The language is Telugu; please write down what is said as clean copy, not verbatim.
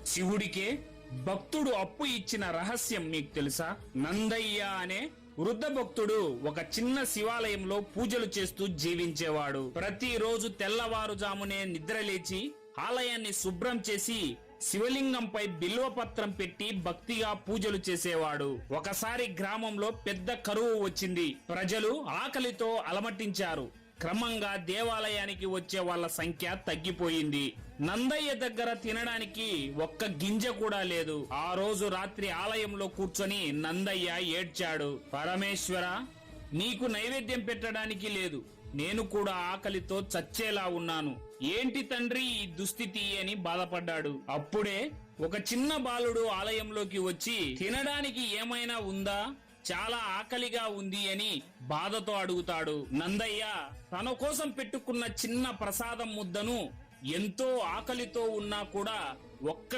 శివుడికే భక్తుడు అప్పు ఇచ్చిన రహస్యం మీకు తెలుసా? నందయ్య అనే వృద్ధ భక్తుడు ఒక చిన్న శివాలయంలో పూజలు చేస్తూ జీవించేవాడు. ప్రతిరోజు తెల్లవారుజామునే నిద్రలేచి ఆలయాన్ని శుభ్రం చేసి శివలింగంపై బిల్వపత్రం పెట్టి భక్తిగా పూజలు చేసేవాడు. ఒకసారి గ్రామంలో పెద్ద కరువు వచ్చింది. ప్రజలు ఆకలితో అలమటించారు. క్రమంగా దేవాలయానికి వచ్చే వాళ్ళ సంఖ్య తగ్గిపోయింది. నందయ్య దగ్గర తినడానికి ఒక్క గింజ కూడా లేదు. ఆ రోజు రాత్రి ఆలయంలో కూర్చొని నందయ్య ఏడ్చాడు. పరమేశ్వర, నీకు నైవేద్యం పెట్టడానికి లేదు. నేను కూడా ఆకలితో చచ్చేలా ఉన్నాను. ఏంటి తండ్రి ఈ దుస్థితి అని బాధపడ్డాడు. అప్పుడే ఒక చిన్న బాలుడు ఆలయంలోకి వచ్చి తినడానికి ఏమైనా ఉందా, చాలా ఆకలిగా ఉంది అని బాధతో అడుగుతాడు. నందయ్య తన కోసం పెట్టుకున్న చిన్న ప్రసాదం ముద్దను ఎంతో ఆకలితో ఉన్నా కూడా ఒక్క